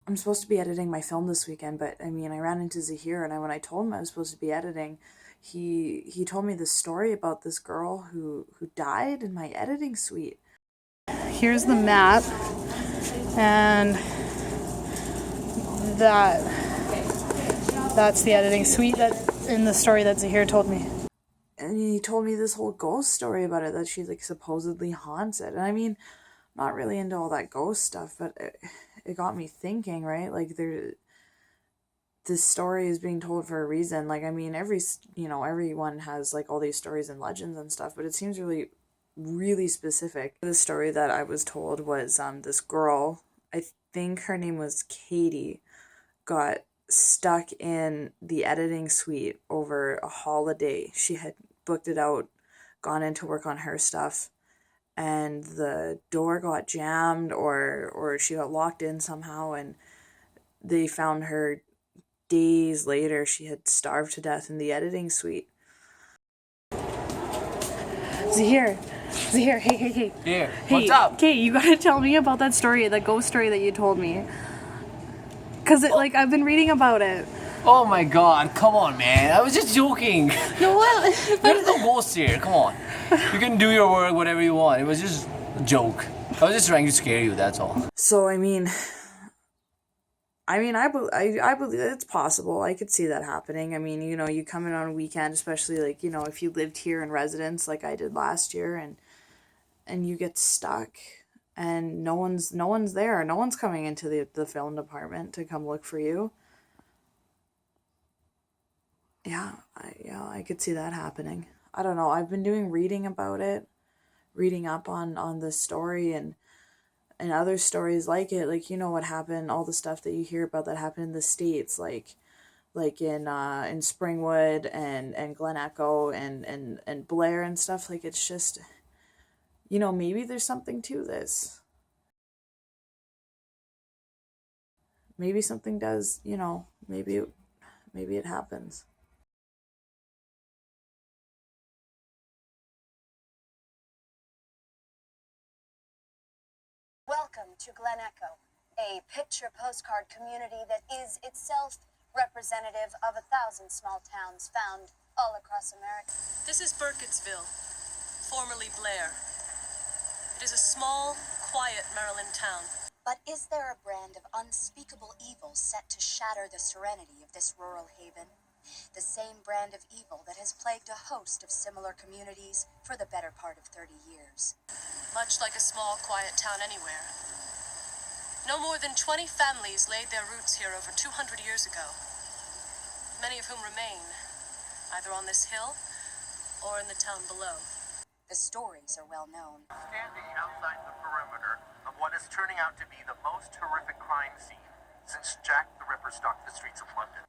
I'm supposed to be editing my film this weekend, but I mean, I ran into Zahir, and when I told him I was supposed to be editing, he told me this story about this girl who died in my editing suite. Here's the map, and that's the editing suite that in the story that Zahir told me. And he told me this whole ghost story about it, that she like supposedly haunts it. And I mean, I'm not really into all that ghost stuff, but it got me thinking, right? Like this story is being told for a reason. Like, I mean, everyone has like all these stories and legends and stuff, but it seems really, really specific. The story that I was told was this girl, I think her name was Katie, got stuck in the editing suite over a holiday. She had booked it out, gone into work on her stuff, and the door got jammed, or she got locked in somehow, and they found her days later. She had starved to death in the editing suite. Zahir, hey. Here, what's up? Okay, you gotta tell me about that story, the ghost story that you told me. Cause like I've been reading about it. Oh my god, come on, man. I was just joking. No, what? There's no ghost here, come on. You can do your work, whatever you want. It was just a joke. I was just trying to scare you, that's all. So, I mean, I believe it's possible. I could see that happening. I mean, you come in on a weekend, especially like, if you lived here in residence like I did last year, and you get stuck and no one's there. No one's coming into the film department to come look for you. Yeah, I could see that happening. I don't know. I've been doing reading about it, reading up on this story and other stories like it, like what happened, all the stuff that you hear about that happened in the States, like in Springwood and Glen Echo and Blair and stuff. Like, it's just, maybe there's something to this. Maybe something does, maybe it happens. Welcome to Glen Echo, a picture postcard community that is itself representative of 1,000 small towns found all across America. This is Burkittsville, formerly Blair. It is a small, quiet Maryland town. But is there a brand of unspeakable evil set to shatter the serenity of this rural haven? The same brand of evil that has plagued a host of similar communities for the better part of 30 years. Much like a small, quiet town anywhere. No more than 20 families laid their roots here over 200 years ago. Many of whom remain, either on this hill or in the town below. The stories are well known. Standing outside the perimeter of what is turning out to be the most horrific crime scene since Jack the Ripper stalked the streets of London.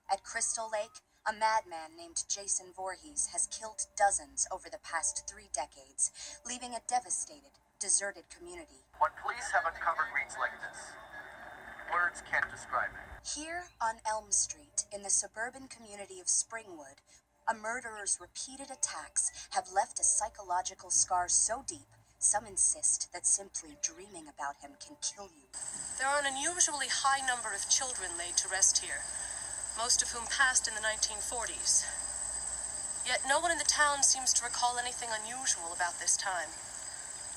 At Crystal Lake, a madman named Jason Voorhees has killed dozens over the past 3 decades, leaving a devastated, deserted community. What police have uncovered reads like this. Words can't describe it. Here on Elm Street, in the suburban community of Springwood, a murderer's repeated attacks have left a psychological scar so deep, some insist that simply dreaming about him can kill you. There are an unusually high number of children laid to rest here, most of whom passed in the 1940s. Yet no one in the town seems to recall anything unusual about this time.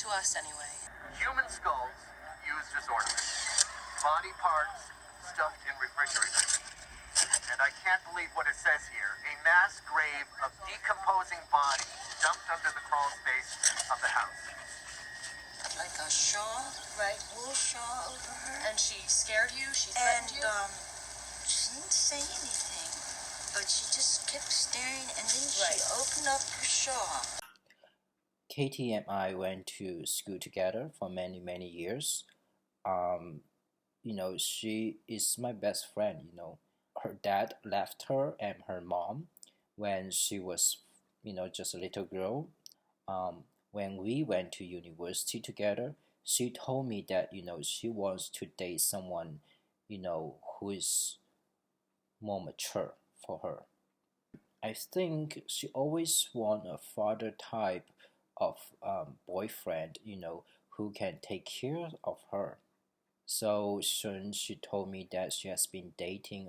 To us, anyway. Human skulls used as ornaments. Body parts stuffed in refrigerators. And I can't believe what it says here. A mass grave of decomposing bodies dumped under the crawl space of the house. Like a shawl, right, wool shawl over her. And she scared you? She threatened you? She didn't say anything, but she just kept staring, and then she opened up her shawl. Katie and I went to school together for many, many years. She is my best friend, Her dad left her and her mom when she was, just a little girl. When we went to university together, she told me that, she wants to date someone, who is more mature for her. I think she always want a father type of boyfriend, who can take care of her. So soon she told me that she has been dating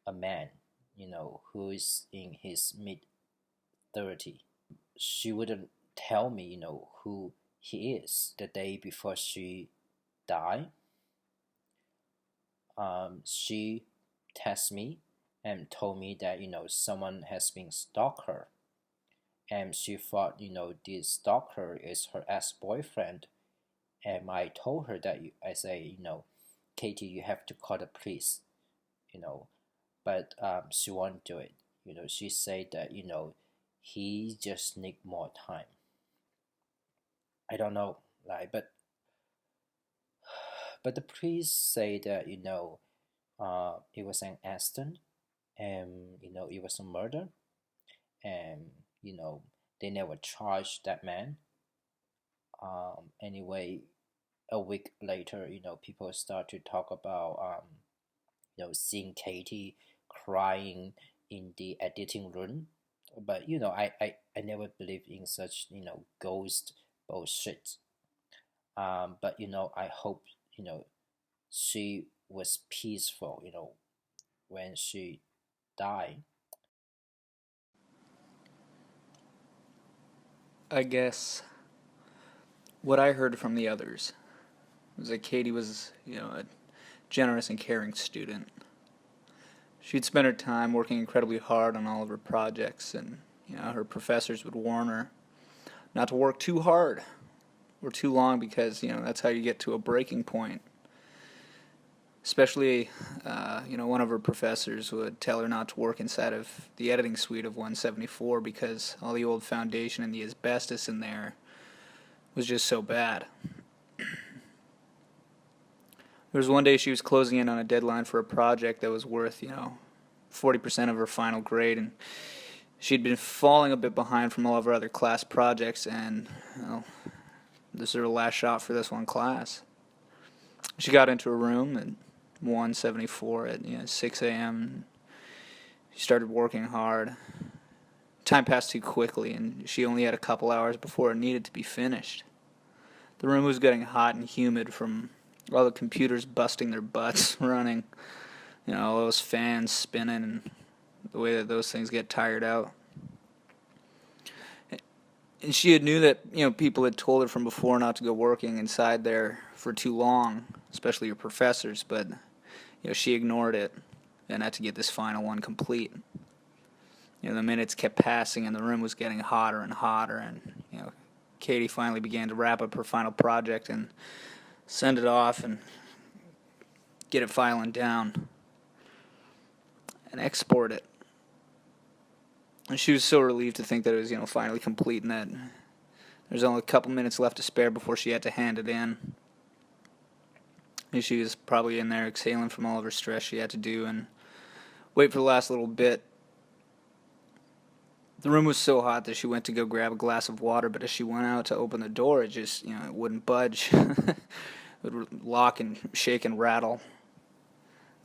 a man, who is in his mid 30. She wouldn't tell me, who he is the day before she died. She texted me and told me that, someone has been stalking her. And she thought, this stalker is her ex-boyfriend. And I told her that, I say, Katie, you have to call the police, but she won't do it. She said that, he just need more time. I don't know, like, but the police say that, it was an accident, and it was a murder, and they never charged that man. Anyway, a week later, people start to talk about seeing Katie crying in the editing room. But I never believed in such ghost bullshit. But I hope she was peaceful when she died. I guess what I heard from the others was that Katie was, a generous and caring student. She'd spent her time working incredibly hard on all of her projects, and her professors would warn her not to work too hard or too long because that's how you get to a breaking point. Especially, one of her professors would tell her not to work inside of the editing suite of 174 because all the old foundation and the asbestos in there was just so bad. There was one day she was closing in on a deadline for a project that was worth, 40% of her final grade, and she'd been falling a bit behind from all of her other class projects, and, this was her last shot for this one class. She got into her room at 174 at 6 a.m. She started working hard. Time passed too quickly, and she only had a couple hours before it needed to be finished. The room was getting hot and humid from all the computers busting their butts running, all those fans spinning, and the way that those things get tired out. And she had knew that, people had told her from before not to go working inside there for too long, especially her professors, but, she ignored it and had to get this final one complete. The minutes kept passing and the room was getting hotter and hotter, and, Katie finally began to wrap up her final project and send it off and get it filing down and export it. And she was so relieved to think that it was, finally complete and that there's only a couple minutes left to spare before she had to hand it in. And she was probably in there exhaling from all of her stress she had to do and wait for the last little bit. The room was so hot that she went to go grab a glass of water, but as she went out to open the door, it just, it wouldn't budge. It would lock and shake and rattle.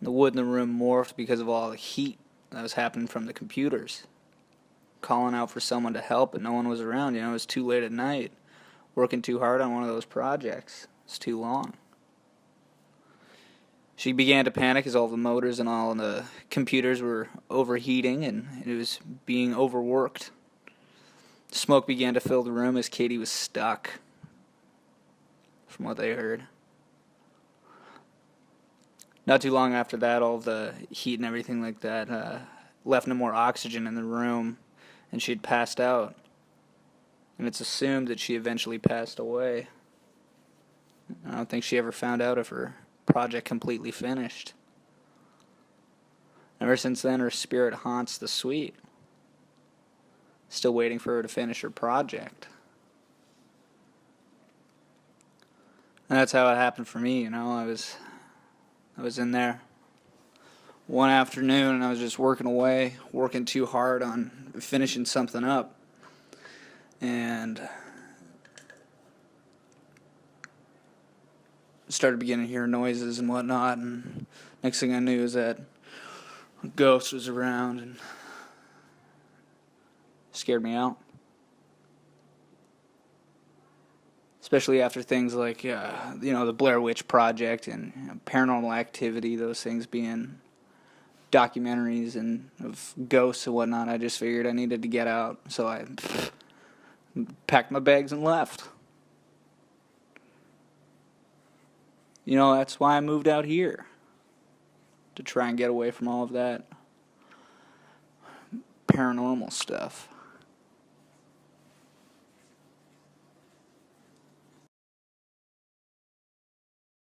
The wood in the room morphed because of all the heat that was happening from the computers. Calling out for someone to help, but no one was around. It was too late at night. Working too hard on one of those projects. It's too long. She began to panic as all the motors and all the computers were overheating and it was being overworked. Smoke began to fill the room as Katie was stuck, from what they heard. Not too long after that, all the heat and everything like that left no more oxygen in the room, and she'd passed out. And it's assumed that she eventually passed away. I don't think she ever found out if her project completely finished. Ever since then, her spirit haunts the suite, still waiting for her to finish her project. And that's how it happened for me. I was in there one afternoon and I was just working away, working too hard on finishing something up, and started beginning to hear noises and whatnot, and next thing I knew is that a ghost was around and scared me out. especially after things like, the Blair Witch Project and Paranormal Activity, those things being documentaries and of ghosts and whatnot. I just figured I needed to get out, so I packed my bags and left. That's why I moved out here, to try and get away from all of that paranormal stuff.